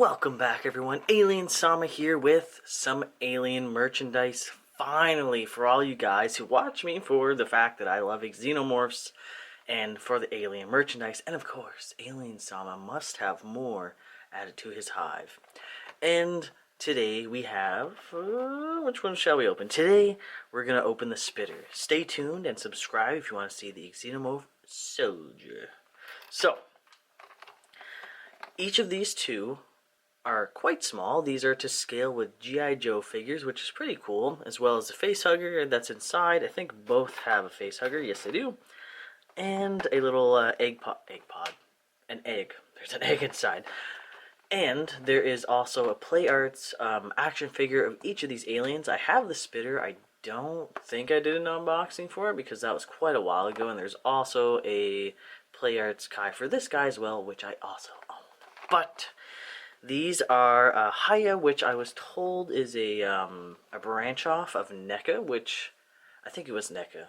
Welcome back, everyone. Alien Sama here with some alien merchandise. Finally, for all you guys who watch me for the fact that I love xenomorphs and for the alien merchandise. And of course, Alien Sama must have more added to his hive. And today we have... which one shall we open? Today, we're going to open the Spitter. Stay tuned and subscribe if you want to see the xenomorph soldier. So, each of these two are quite small. These are to scale with G.I. Joe figures, which is pretty cool, as well as the facehugger that's inside. I think both have a facehugger. Yes, they do. And a little egg pod. An egg. There's an egg inside. And there is also a Play Arts action figure of each of these aliens. I have the Spitter. I don't think I did an unboxing for it because that was quite a while ago. And there's also a Play Arts Kai for this guy as well, which I also own. But these are HIYA, which I was told is a branch off of NECA, which I think it was NECA.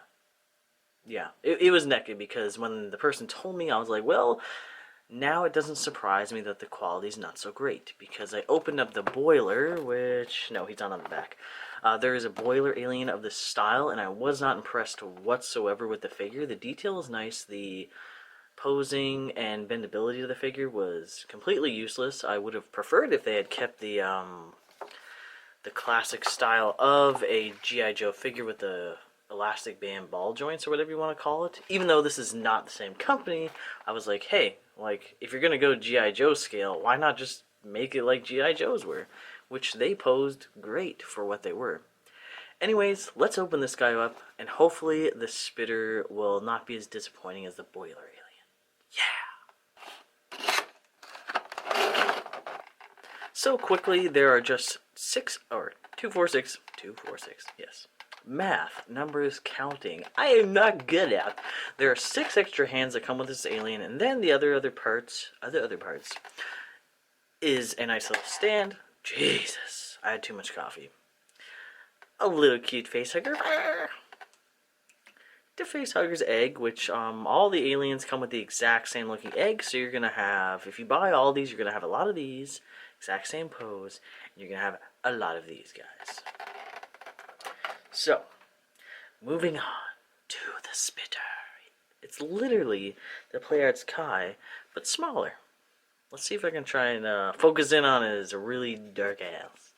Yeah, it was NECA because when the person told me, I was like, well, now it doesn't surprise me that the quality's not so great because I opened up the boiler, which, no, he's not on the back. There is a boiler alien of this style, and I was not impressed whatsoever with the figure. The detail is nice. The posing and bendability of the figure was completely useless. I would have preferred if they had kept the classic style of a G.I. Joe figure with the elastic band ball joints or whatever you want to call it. Even though this is not the same company, I was like, hey, like, if you're going to go G.I. Joe scale, why not just make it like G.I. Joes were? Which they posed great for what they were. Anyways, let's open this guy up, and hopefully the Spitter will not be as disappointing as the boiler alien. Yeah! So quickly, there are just 246, yes. Math, numbers, counting. I am not good at. There are 6 extra hands that come with this alien, and then the other parts is a nice little stand. Jesus, I had too much coffee. A little cute facehugger. The facehugger's egg, which all the aliens come with the exact same looking egg, so you're gonna have, if you buy all these, you're gonna have a lot of these, exact same pose, and you're gonna have a lot of these guys. So, moving on to the Spitter. It's literally the Play Arts Kai, but smaller. Let's see if I can try and focus in on his really dark ass.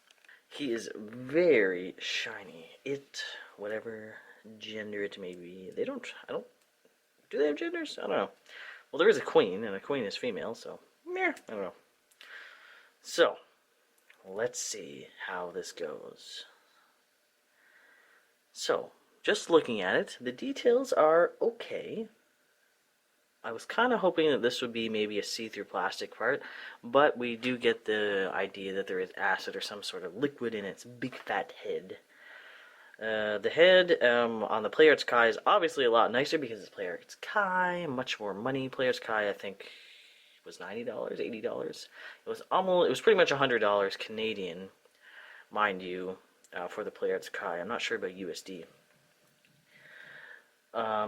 He is very shiny. Whatever gender it may be. Do they have genders? I don't know. Well, there is a queen, and a queen is female, so, I don't know. So, let's see how this goes. So, just looking at it, the details are okay. I was kind of hoping that this would be maybe a see-through plastic part, but we do get the idea that there is acid or some sort of liquid in its big fat head. The head on the Play Arts Kai is obviously a lot nicer because it's Play Arts Kai, much more money. Play Arts Kai, I think, was $90, $80. It was pretty much $100 Canadian, mind you, for the Play Arts Kai. I'm not sure about USD.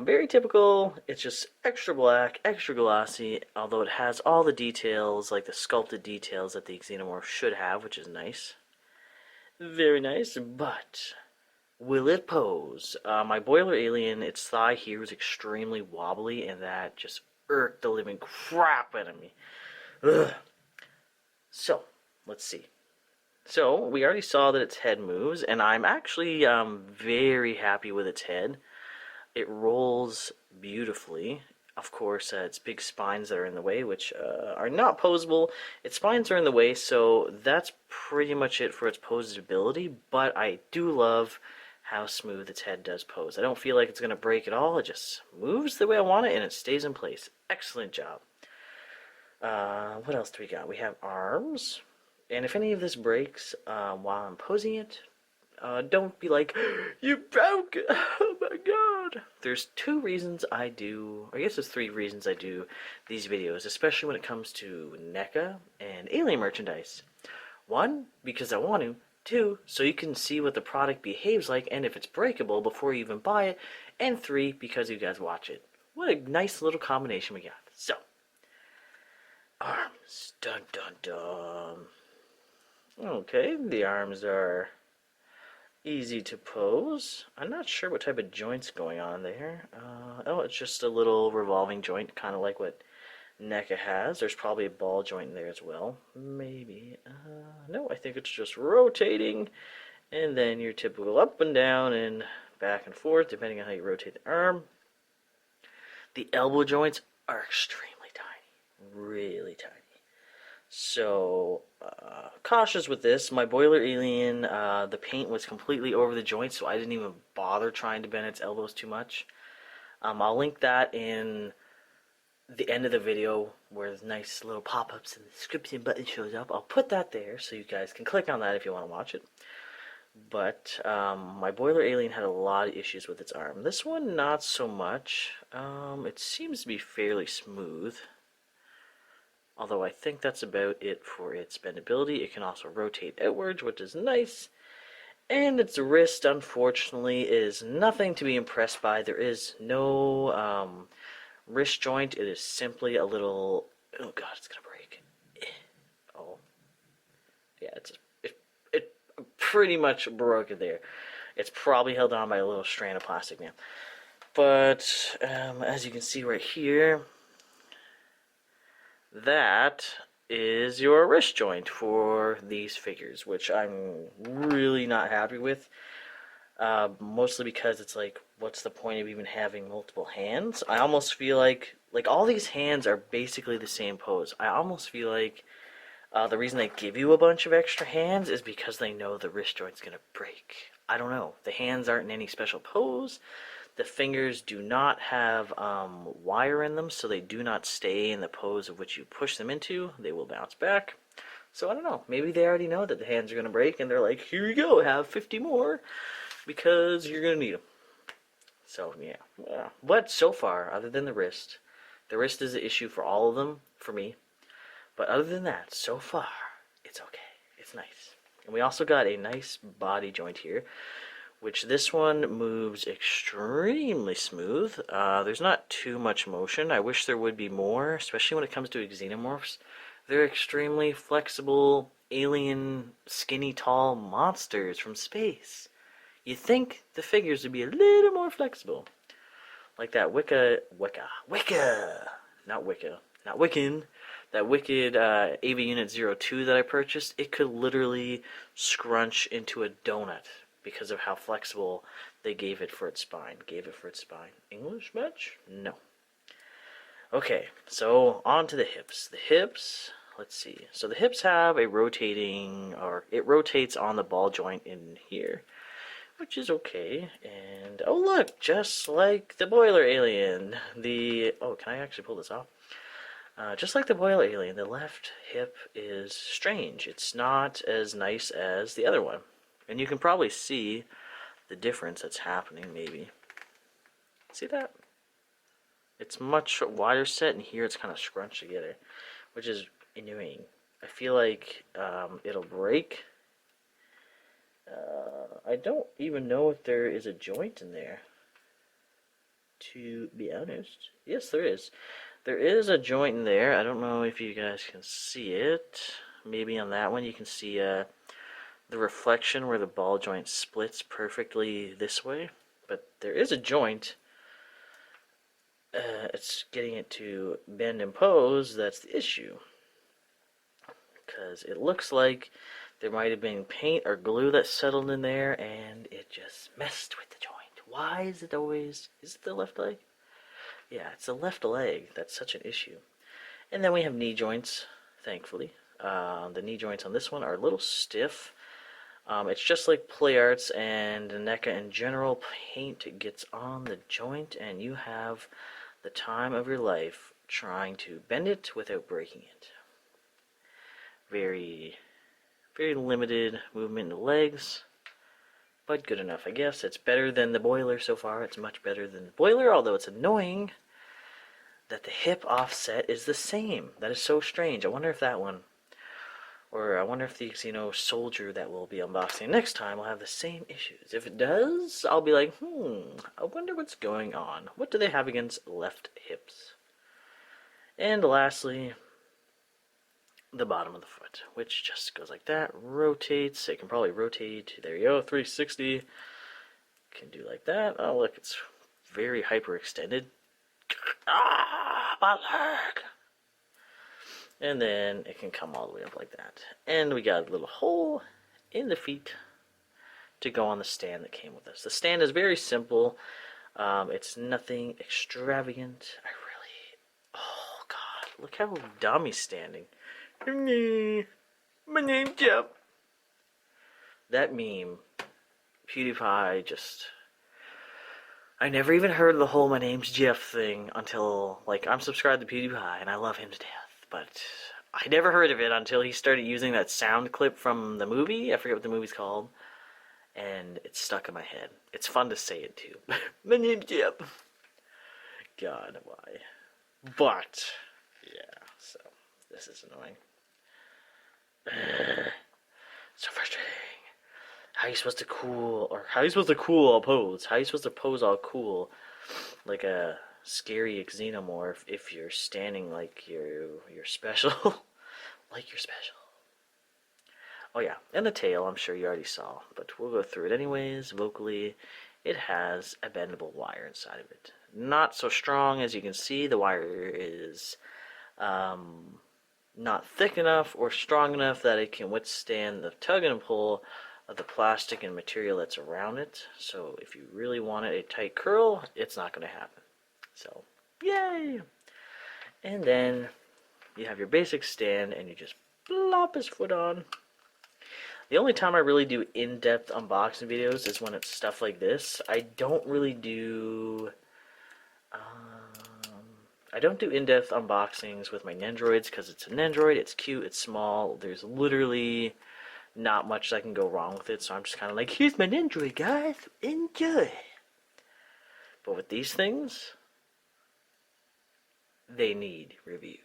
Very typical. It's just extra black, extra glossy, although it has all the details, like the sculpted details that the xenomorph should have, which is nice. Very nice, but will it pose? My boiler alien, its thigh here was extremely wobbly, and that just irked the living crap out of me. Ugh. So, let's see. So, we already saw that its head moves, and I'm actually very happy with its head. It rolls beautifully. Of course, its big spines that are in the way, which are not posable. Its spines are in the way, so that's pretty much it for its posability, but I do love how smooth its head does pose. I don't feel like it's going to break at all. It just moves the way I want it, and it stays in place. Excellent job. What else do we got? We have arms. And if any of this breaks while I'm posing it, don't be like, you broke! Oh my god! There's 2 reasons I do, I guess there's 3 reasons I do these videos, especially when it comes to NECA and alien merchandise. 1, because I want to. 2, so you can see what the product behaves like and if it's breakable before you even buy it. And 3, because you guys watch it. What a nice little combination we got. So, arms. Dun dun dun. Okay, the arms are easy to pose. I'm not sure what type of joint's going on there. Oh, it's just a little revolving joint, kind of like what NECA has. There's probably a ball joint in there as well. Maybe. No, I think it's just rotating. And then your typical up and down and back and forth, depending on how you rotate the arm. The elbow joints are extremely tiny. Really tiny. So, cautious with this. My boiler alien, the paint was completely over the joints, so I didn't even bother trying to bend its elbows too much. I'll link that in the end of the video where there's nice little pop-ups and the description button shows up. I'll put that there so you guys can click on that if you want to watch it. But my boiler alien had a lot of issues with its arm. This one, not so much. It seems to be fairly smooth. Although I think that's about it for its bendability. It can also rotate outwards, which is nice. And its wrist, unfortunately, is nothing to be impressed by. There is no wrist joint. It is simply a little... Oh god, it's gonna break. Oh. Yeah, it pretty much broke it there. It's probably held on by a little strand of plastic now. But, as you can see right here, that is your wrist joint for these figures, which I'm really not happy with. Mostly because it's like, what's the point of even having multiple hands? I almost feel like all these hands are basically the same pose. I almost feel like the reason they give you a bunch of extra hands is because they know the wrist joint's gonna break. I don't know. The hands aren't in any special pose. The fingers do not have wire in them, so they do not stay in the pose of which you push them into. They will bounce back. So I don't know. Maybe they already know that the hands are going to break, and they're like, here you go, have 50 more, because you're going to need them. So, yeah. But so far, other than the wrist is an issue for all of them, for me. But other than that, so far, it's okay. It's nice. And we also got a nice body joint here, which this one moves extremely smooth. There's not too much motion. I wish there would be more, especially when it comes to xenomorphs. They're extremely flexible, alien, skinny, tall monsters from space. You'd think the figures would be a little more flexible. Like that not Wiccan. That wicked AV Unit 02 that I purchased, it could literally scrunch into a donut because of how flexible they gave it for its spine. English match? No. Okay, so on to the hips. The hips, let's see. So the hips have a rotating, or it rotates on the ball joint in here, which is okay. And, oh look, just like the boiler alien, can I actually pull this off? Just like the boiler alien, the left hip is strange. It's not as nice as the other one. And you can probably see the difference that's happening, maybe. See that? It's much wider set, and here it's kind of scrunched together, which is annoying. I feel like it'll break. I don't even know if there is a joint in there, to be honest. Yes, there is. There is a joint in there. I don't know if you guys can see it. Maybe on that one you can see the reflection where the ball joint splits perfectly this way. But there is a joint. It's getting it to bend and pose that's the issue. Because it looks like there might have been paint or glue that settled in there and it just messed with the joint. Why is it always... Is it the left leg? Yeah, it's the left leg. That's such an issue. And then we have knee joints, thankfully. The knee joints on this one are a little stiff. It's just like Play Arts and NECA in general. Paint gets on the joint and you have the time of your life trying to bend it without breaking it. Very, very limited movement in the legs, but good enough, I guess. It's better than the boiler so far. It's much better than the boiler, although it's annoying that the hip offset is the same. That is so strange. I wonder if that one, or I wonder if the Xeno Soldier that we'll be unboxing next time will have the same issues. If it does, I'll be like, I wonder what's going on. What do they have against left hips? And lastly, the bottom of the foot, which just goes like that, rotates. It can probably rotate, there you go, 360. Can do like that. Oh, look, it's very hyperextended. Ah, my leg! And then it can come all the way up like that. And we got a little hole in the feet to go on the stand that came with this. The stand is very simple. It's nothing extravagant. Oh God, look how dumb he's standing. My name's Jeff. That meme, PewDiePie I never even heard of the whole "my name's Jeff" thing until, like, I'm subscribed to PewDiePie and I love him to death, but I never heard of it until he started using that sound clip from the movie. I forget what the movie's called, and it's stuck in my head. It's fun to say it too. My name's Jeff. God, why? But yeah, so this is annoying. So frustrating. How are you supposed to cool all pose? How are you supposed to pose all cool like a scary xenomorph if you're standing like you're special? Like you're special. Oh yeah, and the tail, I'm sure you already saw, but we'll go through it anyways. Vocally, it has a bendable wire inside of it. Not so strong, as you can see. The wire is not thick enough or strong enough that it can withstand the tug and pull of the plastic and material that's around it. So if you really wanted a tight curl, it's not going to happen. So, yay! And then you have your basic stand and you just plop his foot on. The only time I really do in-depth unboxing videos is when it's stuff like this. I don't do in-depth unboxings with my Nendroids because it's a Nendroid, it's cute, it's small, there's literally not much that can go wrong with it, so I'm just kind of like, here's my Nendroid, guys, enjoy. But with these things, they need reviews.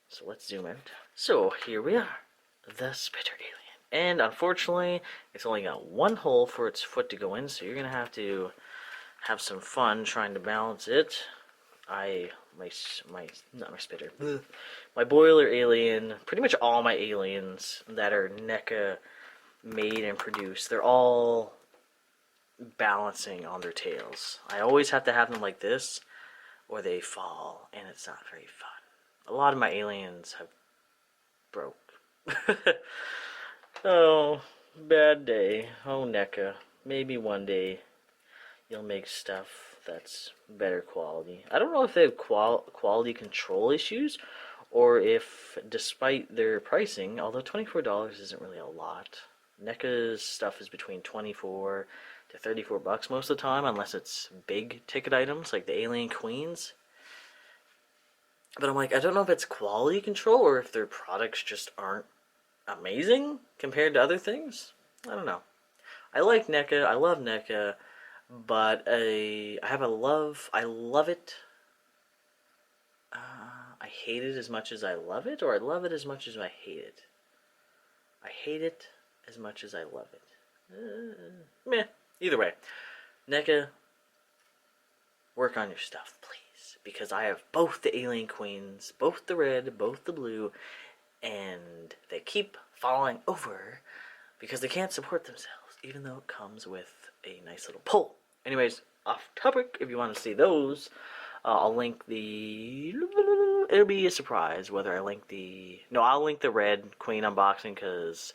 So let's zoom out. So here we are, the Spitter Alien. And unfortunately, it's only got one hole for its foot to go in, so you're going to have some fun trying to balance it. My boiler alien, pretty much all my aliens that are NECA made and produced, they're all balancing on their tails. I always have to have them like this or they fall, and it's not very fun. A lot of my aliens have broke. Oh, bad day. Oh, NECA. Maybe one day you'll make stuff that's better quality. I don't know if they have quality control issues, or if, despite their pricing, although $24 isn't really a lot, NECA's stuff is between $24 to $34 most of the time, unless it's big ticket items like the Alien Queens. But I'm like, I don't know if it's quality control or if their products just aren't amazing compared to other things. I don't know. I like NECA. I love NECA. But I love it. I hate it as much as I love it, or I love it as much as I hate it. I hate it as much as I love it. Meh. Either way. NECA, work on your stuff, please. Because I have both the Alien Queens, both the red, both the blue, and they keep falling over because they can't support themselves, even though it comes with a nice little pole. Anyways, off topic, if you want to see those, I'll link the... It'll be a surprise whether I link the... No, I'll link the red Queen unboxing because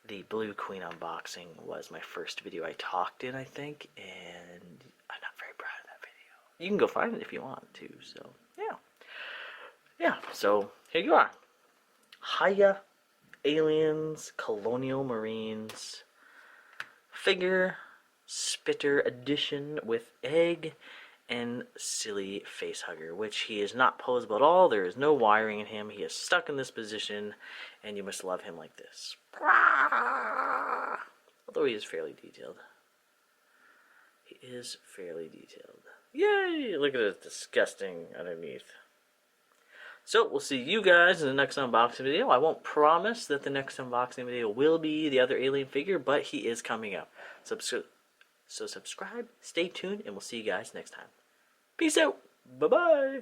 the blue Queen unboxing was my first video I talked in, I think, and I'm not very proud of that video. You can go find it if you want to, so, yeah. Yeah, so, here you are. HIYA Aliens Colonial Marines figure Spitter edition with egg and silly facehugger, which he is not poseable at all. There is no wiring in him. He is stuck in this position, and you must love him like this. Although he is fairly detailed. He is fairly detailed. Yay! Look at it, disgusting underneath. So, we'll see you guys in the next unboxing video. I won't promise that the next unboxing video will be the other alien figure, but he is coming up. So subscribe, stay tuned, and we'll see you guys next time. Peace out. Bye-bye.